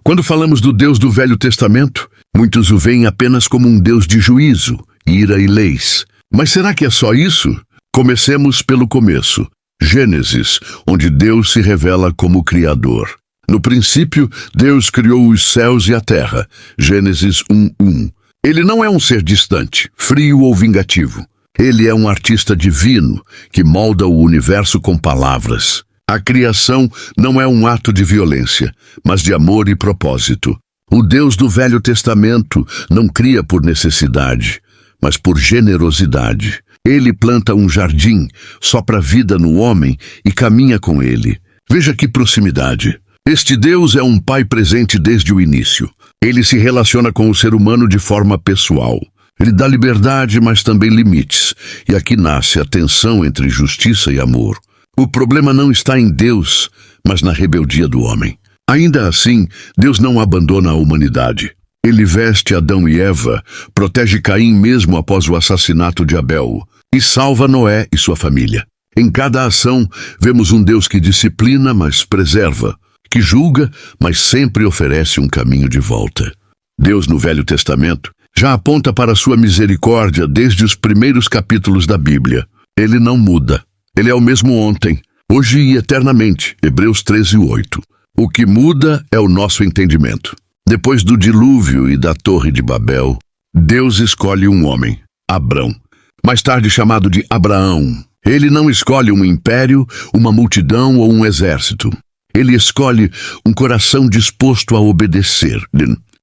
Quando falamos do Deus do Velho Testamento, muitos o veem apenas como um Deus de juízo, ira e leis. Mas será que é só isso? Comecemos pelo começo. Gênesis, onde Deus se revela como Criador. No princípio, Deus criou os céus e a terra. Gênesis 1:1. Ele não é um ser distante, frio ou vingativo. Ele é um artista divino que molda o universo com palavras. A criação não é um ato de violência, mas de amor e propósito. O Deus do Velho Testamento não cria por necessidade, mas por generosidade. Ele planta um jardim, sopra vida no homem e caminha com ele. Veja que proximidade. Este Deus é um pai presente desde o início. Ele se relaciona com o ser humano de forma pessoal. Ele dá liberdade, mas também limites. E aqui nasce a tensão entre justiça e amor. O problema não está em Deus, mas na rebeldia do homem. Ainda assim, Deus não abandona a humanidade. Ele veste Adão e Eva, protege Caim mesmo após o assassinato de Abel, e salva Noé e sua família. Em cada ação, vemos um Deus que disciplina, mas preserva, que julga, mas sempre oferece um caminho de volta. Deus, no Velho Testamento, já aponta para sua misericórdia desde os primeiros capítulos da Bíblia. Ele não muda. Ele é o mesmo ontem, hoje e eternamente. Hebreus 13:8. O que muda é o nosso entendimento. Depois do dilúvio e da Torre de Babel, Deus escolhe um homem, Abrão, mais tarde chamado de Abraão. Ele não escolhe um império, uma multidão ou um exército. Ele escolhe um coração disposto a obedecer.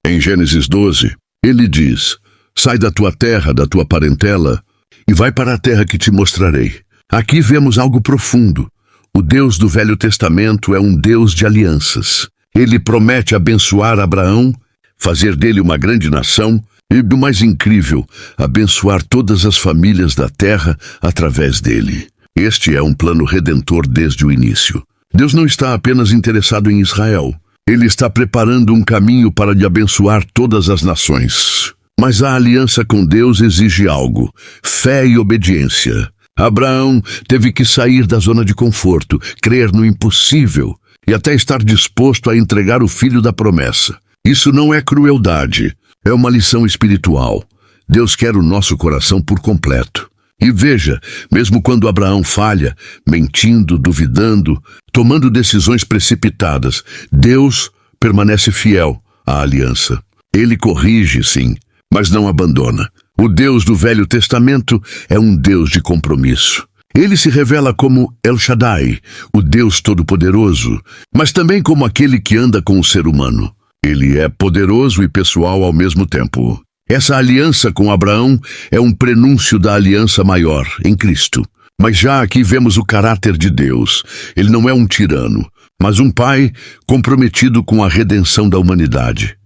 Em Gênesis 12, ele diz: sai da tua terra, da tua parentela, e vai para a terra que te mostrarei. Aqui vemos algo profundo. O Deus do Velho Testamento é um Deus de alianças. Ele promete abençoar Abraão, fazer dele uma grande nação e, o mais incrível, abençoar todas as famílias da terra através dele. Este é um plano redentor desde o início. Deus não está apenas interessado em Israel. Ele está preparando um caminho para lhe abençoar todas as nações. Mas a aliança com Deus exige algo: fé e obediência. Abraão teve que sair da zona de conforto, crer no impossível e até estar disposto a entregar o filho da promessa. Isso não é crueldade, é uma lição espiritual. Deus quer o nosso coração por completo. E veja, mesmo quando Abraão falha, mentindo, duvidando, tomando decisões precipitadas, Deus permanece fiel à aliança. Ele corrige, sim, mas não abandona. O Deus do Velho Testamento é um Deus de compromisso. Ele se revela como El Shaddai, o Deus Todo-Poderoso, mas também como aquele que anda com o ser humano. Ele é poderoso e pessoal ao mesmo tempo. Essa aliança com Abraão é um prenúncio da aliança maior, em Cristo. Mas já aqui vemos o caráter de Deus. Ele não é um tirano, mas um pai comprometido com a redenção da humanidade.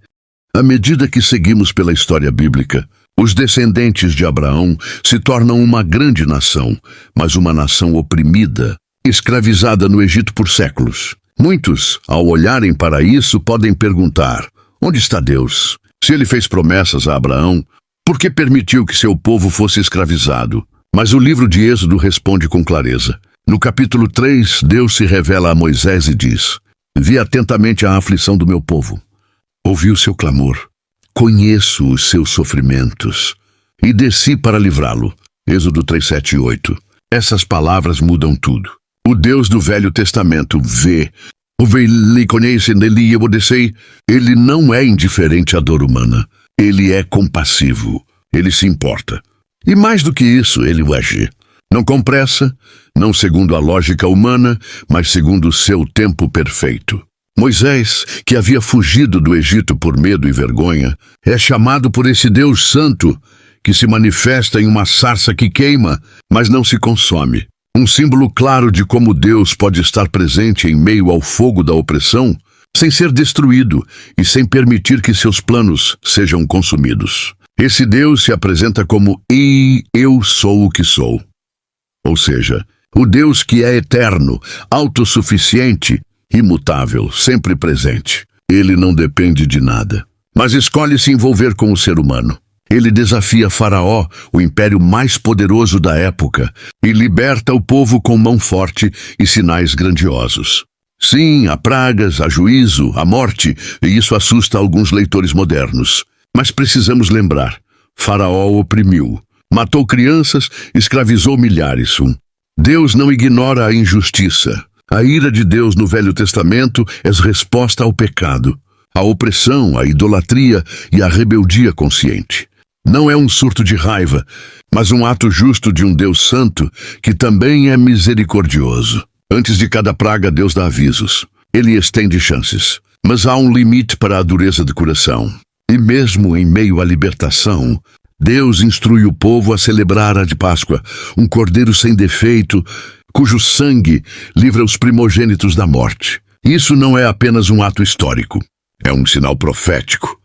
À medida que seguimos pela história bíblica, os descendentes de Abraão se tornam uma grande nação, mas uma nação oprimida, escravizada no Egito por séculos. Muitos, ao olharem para isso, podem perguntar: onde está Deus? Se ele fez promessas a Abraão, por que permitiu que seu povo fosse escravizado? Mas o livro de Êxodo responde com clareza. No capítulo 3, Deus se revela a Moisés e diz: vi atentamente a aflição do meu povo. Ouvi o seu clamor. Conheço os seus sofrimentos e desci para livrá-lo. Êxodo 3, 7 e 8. Essas palavras mudam tudo. O Deus do Velho Testamento vê. Ele não é indiferente à dor humana. Ele é compassivo. Ele se importa. E mais do que isso, ele o age. Não com pressa, não segundo a lógica humana, mas segundo o seu tempo perfeito. Moisés, que havia fugido do Egito por medo e vergonha, é chamado por esse Deus santo que se manifesta em uma sarça que queima, mas não se consome. Um símbolo claro de como Deus pode estar presente em meio ao fogo da opressão, sem ser destruído e sem permitir que seus planos sejam consumidos. Esse Deus se apresenta como eu sou o que sou. Ou seja, o Deus que é eterno, autossuficiente, imutável, sempre presente. Ele não depende de nada, mas escolhe se envolver com o ser humano. Ele desafia Faraó, o império mais poderoso da época, e liberta o povo com mão forte e sinais grandiosos. Sim, há pragas, há juízo, há morte, e isso assusta alguns leitores modernos. Mas precisamos lembrar: Faraó oprimiu, matou crianças, escravizou milhares. Deus não ignora a injustiça. A ira de Deus no Velho Testamento é resposta ao pecado, à opressão, à idolatria e à rebeldia consciente. Não é um surto de raiva, mas um ato justo de um Deus santo que também é misericordioso. Antes de cada praga, Deus dá avisos. Ele estende chances, mas há um limite para a dureza de coração. E mesmo em meio à libertação, Deus instrui o povo a celebrar a de Páscoa, um cordeiro sem defeito, cujo sangue livra os primogênitos da morte. Isso não é apenas um ato histórico, é um sinal profético,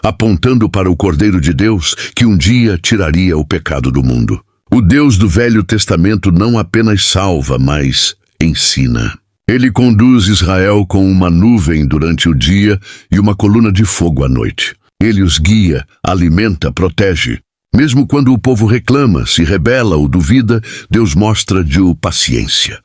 apontando para o Cordeiro de Deus que um dia tiraria o pecado do mundo. O Deus do Velho Testamento não apenas salva, mas ensina. Ele conduz Israel com uma nuvem durante o dia e uma coluna de fogo à noite. Ele os guia, alimenta, protege. Mesmo quando o povo reclama, se rebela ou duvida, Deus mostra-lhe paciência.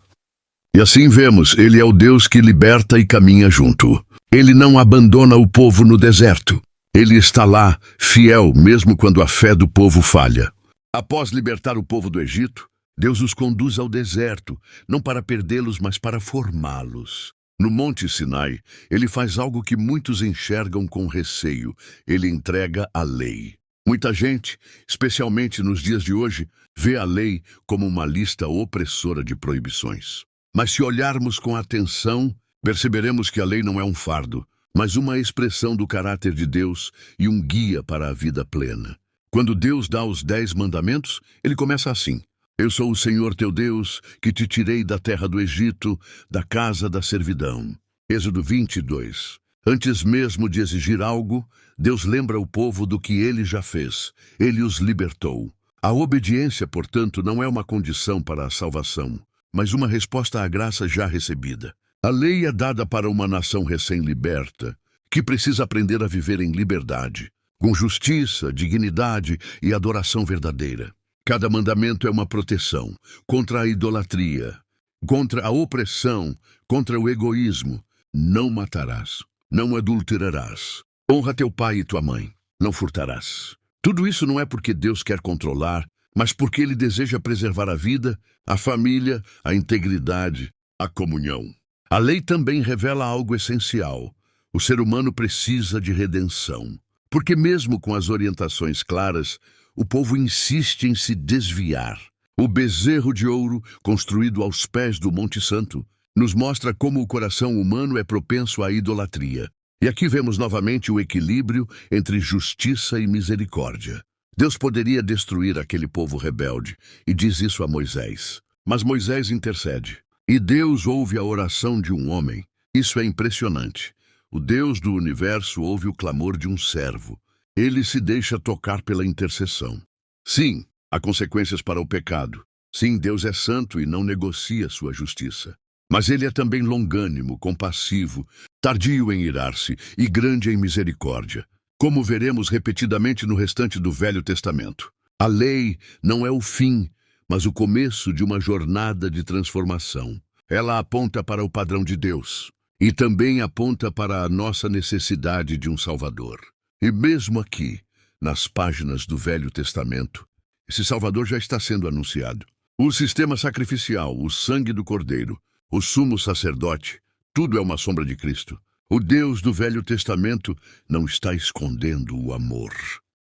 E assim vemos, ele é o Deus que liberta e caminha junto. Ele não abandona o povo no deserto. Ele está lá, fiel, mesmo quando a fé do povo falha. Após libertar o povo do Egito, Deus os conduz ao deserto, não para perdê-los, mas para formá-los. No Monte Sinai, ele faz algo que muitos enxergam com receio. Ele entrega a lei. Muita gente, especialmente nos dias de hoje, vê a lei como uma lista opressora de proibições. Mas se olharmos com atenção, perceberemos que a lei não é um fardo, mas uma expressão do caráter de Deus e um guia para a vida plena. Quando Deus dá os 10 mandamentos, ele começa assim: Eu sou o Senhor teu Deus, que te tirei da terra do Egito, da casa da servidão. Êxodo 22. Antes mesmo de exigir algo, Deus lembra o povo do que ele já fez. Ele os libertou. A obediência, portanto, não é uma condição para a salvação, mas uma resposta à graça já recebida. A lei é dada para uma nação recém-liberta, que precisa aprender a viver em liberdade, com justiça, dignidade e adoração verdadeira. Cada mandamento é uma proteção contra a idolatria, contra a opressão, contra o egoísmo. Não matarás, não adulterarás, honra teu pai e tua mãe, não furtarás. Tudo isso não é porque Deus quer controlar, mas porque Ele deseja preservar a vida, a família, a integridade, a comunhão. A lei também revela algo essencial. O ser humano precisa de redenção, porque mesmo com as orientações claras, o povo insiste em se desviar. O bezerro de ouro, construído aos pés do Monte Santo, nos mostra como o coração humano é propenso à idolatria. E aqui vemos novamente o equilíbrio entre justiça e misericórdia. Deus poderia destruir aquele povo rebelde, e diz isso a Moisés. Mas Moisés intercede. E Deus ouve a oração de um homem. Isso é impressionante. O Deus do universo ouve o clamor de um servo. Ele se deixa tocar pela intercessão. Sim, há consequências para o pecado. Sim, Deus é santo e não negocia sua justiça. Mas ele é também longânimo, compassivo, tardio em irar-se e grande em misericórdia, como veremos repetidamente no restante do Velho Testamento. A lei não é o fim, mas o começo de uma jornada de transformação. Ela aponta para o padrão de Deus e também aponta para a nossa necessidade de um Salvador. E mesmo aqui, nas páginas do Velho Testamento, esse Salvador já está sendo anunciado. O sistema sacrificial, o sangue do Cordeiro, o sumo sacerdote, tudo é uma sombra de Cristo. O Deus do Velho Testamento não está escondendo o amor.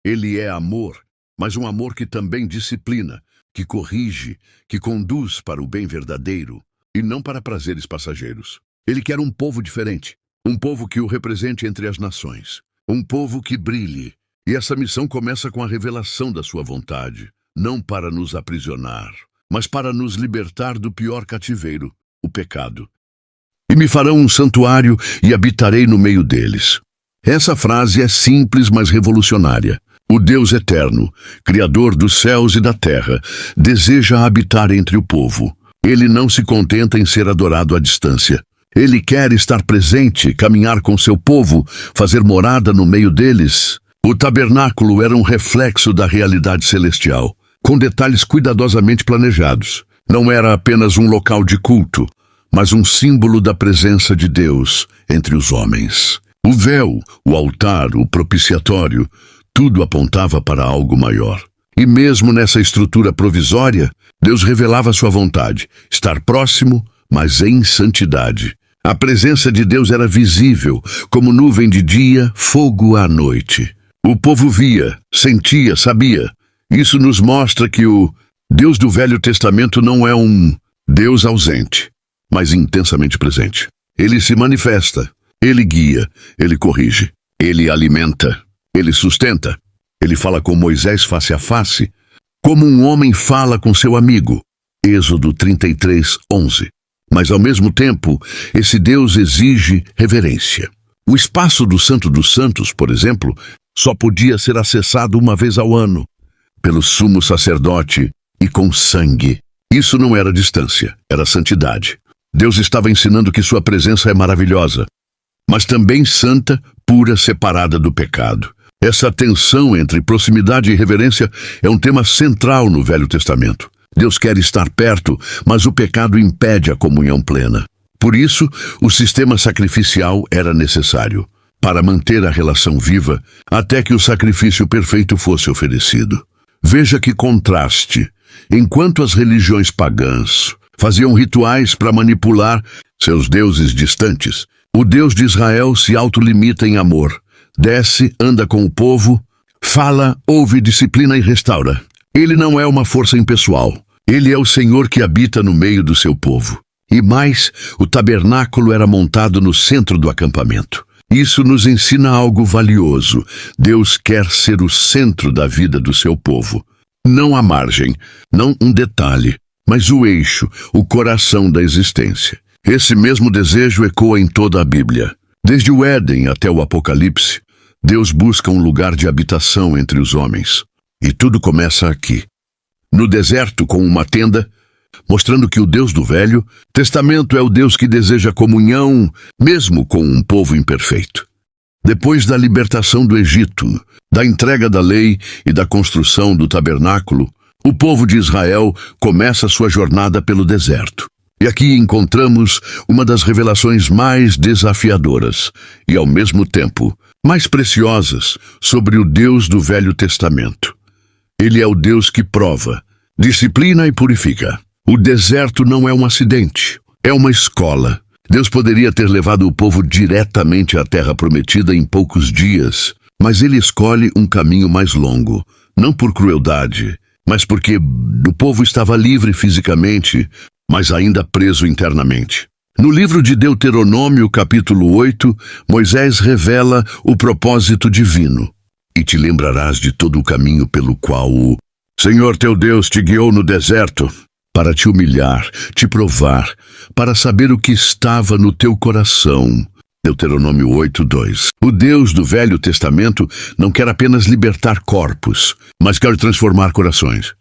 Ele é amor, mas um amor que também disciplina, que corrige, que conduz para o bem verdadeiro e não para prazeres passageiros. Ele quer um povo diferente, um povo que o represente entre as nações, um povo que brilhe. E essa missão começa com a revelação da sua vontade, não para nos aprisionar, mas para nos libertar do pior cativeiro, o pecado. E me farão um santuário e habitarei no meio deles. Essa frase é simples, mas revolucionária. O Deus eterno, Criador dos céus e da terra, deseja habitar entre o povo. Ele não se contenta em ser adorado à distância. Ele quer estar presente, caminhar com seu povo, fazer morada no meio deles. O tabernáculo era um reflexo da realidade celestial, com detalhes cuidadosamente planejados. Não era apenas um local de culto, mas um símbolo da presença de Deus entre os homens. O véu, o altar, o propiciatório, tudo apontava para algo maior. E mesmo nessa estrutura provisória, Deus revelava sua vontade, estar próximo, mas em santidade. A presença de Deus era visível, como nuvem de dia, fogo à noite. O povo via, sentia, sabia. Isso nos mostra que o Deus do Velho Testamento não é um Deus ausente, mas intensamente presente. Ele se manifesta, ele guia, ele corrige, ele alimenta, ele sustenta. Ele fala com Moisés face a face, como um homem fala com seu amigo. Êxodo 33:11. Mas, ao mesmo tempo, esse Deus exige reverência. O espaço do Santo dos Santos, por exemplo, só podia ser acessado uma vez ao ano, pelo sumo sacerdote e com sangue. Isso não era distância, era santidade. Deus estava ensinando que sua presença é maravilhosa, mas também santa, pura, separada do pecado. Essa tensão entre proximidade e reverência é um tema central no Velho Testamento. Deus quer estar perto, mas o pecado impede a comunhão plena. Por isso, o sistema sacrificial era necessário, para manter a relação viva, até que o sacrifício perfeito fosse oferecido. Veja que contraste. Enquanto as religiões pagãs faziam rituais para manipular seus deuses distantes, o Deus de Israel se autolimita em amor. Desce, anda com o povo, fala, ouve, disciplina e restaura. Ele não é uma força impessoal. Ele é o Senhor que habita no meio do seu povo. E mais, o tabernáculo era montado no centro do acampamento. Isso nos ensina algo valioso. Deus quer ser o centro da vida do seu povo. Não a margem, não um detalhe, mas o eixo, o coração da existência. Esse mesmo desejo ecoa em toda a Bíblia. Desde o Éden até o Apocalipse, Deus busca um lugar de habitação entre os homens. E tudo começa aqui, no deserto, com uma tenda, mostrando que o Deus do Velho Testamento é o Deus que deseja comunhão, mesmo com um povo imperfeito. Depois da libertação do Egito, da entrega da lei e da construção do tabernáculo, o povo de Israel começa sua jornada pelo deserto. E aqui encontramos uma das revelações mais desafiadoras e, ao mesmo tempo, mais preciosas sobre o Deus do Velho Testamento. Ele é o Deus que prova, disciplina e purifica. O deserto não é um acidente, é uma escola. Deus poderia ter levado o povo diretamente à Terra Prometida em poucos dias, mas ele escolhe um caminho mais longo, não por crueldade, mas porque o povo estava livre fisicamente, mas ainda preso internamente. No livro de Deuteronômio, capítulo 8, Moisés revela o propósito divino. E te lembrarás de todo o caminho pelo qual o Senhor teu Deus te guiou no deserto, para te humilhar, te provar, para saber o que estava no teu coração. Deuteronômio 8:2. O Deus do Velho Testamento não quer apenas libertar corpos, mas quer transformar corações.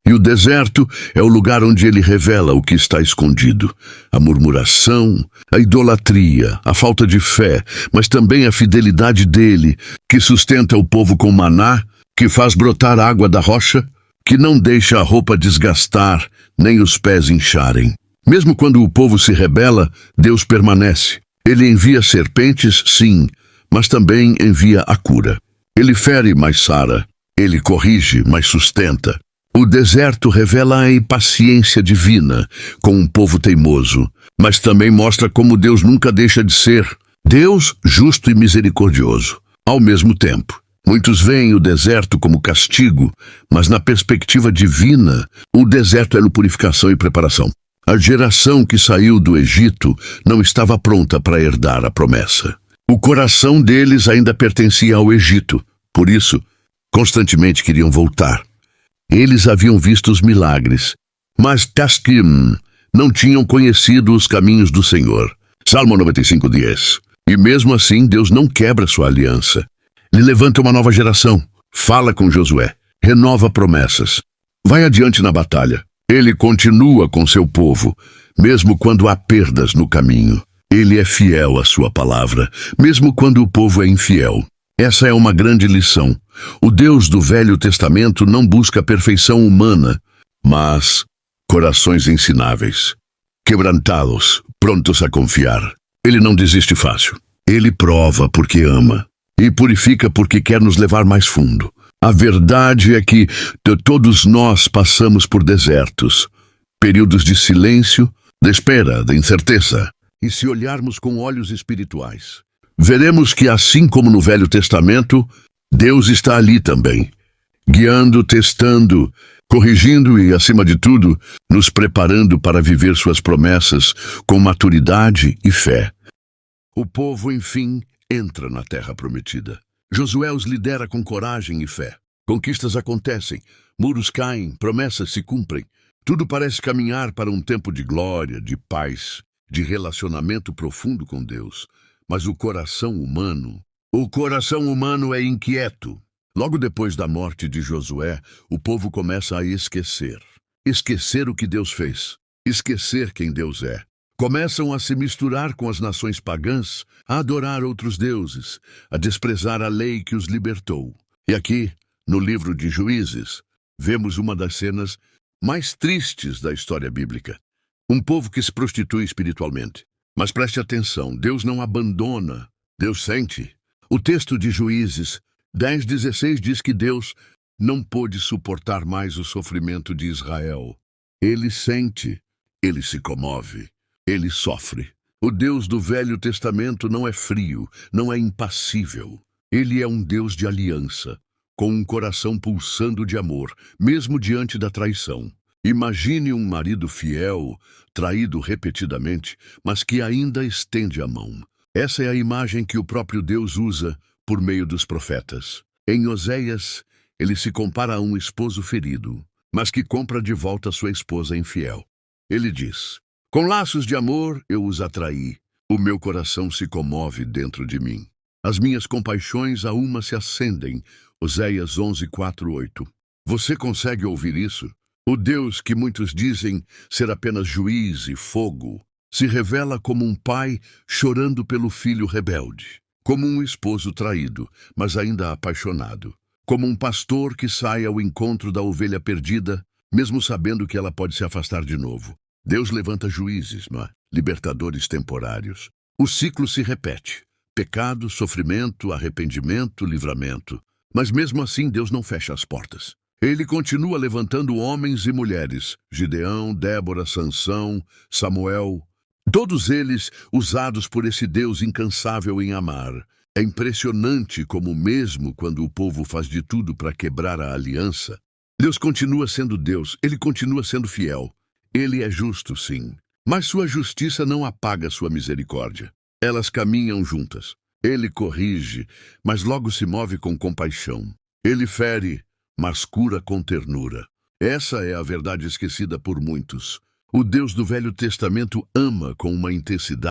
E o deserto é o lugar onde ele revela o que está escondido. A murmuração, a idolatria, a falta de fé, mas também a fidelidade dele, que sustenta o povo com maná, que faz brotar água da rocha, que não deixa a roupa desgastar, nem os pés incharem. Mesmo quando o povo se rebela, Deus permanece. Ele envia serpentes, sim, mas também envia a cura. Ele fere, mas sara. Ele corrige, mas sustenta. O deserto revela a impaciência divina com um povo teimoso, mas também mostra como Deus nunca deixa de ser Deus justo e misericordioso. Ao mesmo tempo, muitos veem o deserto como castigo, mas na perspectiva divina, o deserto é purificação e preparação. A geração que saiu do Egito não estava pronta para herdar a promessa. O coração deles ainda pertencia ao Egito, por isso, constantemente queriam voltar. Eles haviam visto os milagres, mas Taskim não tinham conhecido os caminhos do Senhor. Salmo 95:10. E mesmo assim, Deus não quebra sua aliança. Ele levanta uma nova geração, fala com Josué, renova promessas, vai adiante na batalha. Ele continua com seu povo, mesmo quando há perdas no caminho. Ele é fiel à sua palavra, mesmo quando o povo é infiel. Essa é uma grande lição. O Deus do Velho Testamento não busca a perfeição humana, mas corações ensináveis, quebrantados, prontos a confiar. Ele não desiste fácil. Ele prova porque ama e purifica porque quer nos levar mais fundo. A verdade é que todos nós passamos por desertos, períodos de silêncio, de espera, de incerteza. E se olharmos com olhos espirituais, veremos que, assim como no Velho Testamento, Deus está ali também, guiando, testando, corrigindo e, acima de tudo, nos preparando para viver suas promessas com maturidade e fé. O povo, enfim, entra na Terra Prometida. Josué os lidera com coragem e fé. Conquistas acontecem, muros caem, promessas se cumprem. Tudo parece caminhar para um tempo de glória, de paz, de relacionamento profundo com Deus. Mas o coração humano é inquieto. Logo depois da morte de Josué, o povo começa a esquecer. Esquecer o que Deus fez. Esquecer quem Deus é. Começam a se misturar com as nações pagãs, a adorar outros deuses, a desprezar a lei que os libertou. E aqui, no livro de Juízes, vemos uma das cenas mais tristes da história bíblica. Um povo que se prostitui espiritualmente. Mas preste atenção, Deus não abandona, Deus sente. O texto de Juízes 10:16 diz que Deus não pôde suportar mais o sofrimento de Israel. Ele sente, ele se comove, ele sofre. O Deus do Velho Testamento não é frio, não é impassível. Ele é um Deus de aliança, com um coração pulsando de amor, mesmo diante da traição. Imagine um marido fiel, traído repetidamente, mas que ainda estende a mão. Essa é a imagem que o próprio Deus usa por meio dos profetas. Em Oséias, ele se compara a um esposo ferido, mas que compra de volta sua esposa infiel. Ele diz: com laços de amor eu os atraí, o meu coração se comove dentro de mim. As minhas compaixões a uma se acendem. Oséias 11:4-8. Você consegue ouvir isso? O Deus que muitos dizem ser apenas juiz e fogo, se revela como um pai chorando pelo filho rebelde, como um esposo traído, mas ainda apaixonado, como um pastor que sai ao encontro da ovelha perdida, mesmo sabendo que ela pode se afastar de novo. Deus levanta juízes, não é? Libertadores temporários. O ciclo se repete: pecado, sofrimento, arrependimento, livramento. Mas mesmo assim Deus não fecha as portas. Ele continua levantando homens e mulheres, Gideão, Débora, Sansão, Samuel, todos eles usados por esse Deus incansável em amar. É impressionante como mesmo quando o povo faz de tudo para quebrar a aliança, Deus continua sendo Deus, ele continua sendo fiel. Ele é justo, sim, mas sua justiça não apaga sua misericórdia. Elas caminham juntas. Ele corrige, mas logo se move com compaixão. Ele fere, mas cura com ternura. Essa é a verdade esquecida por muitos. O Deus do Velho Testamento ama com uma intensidade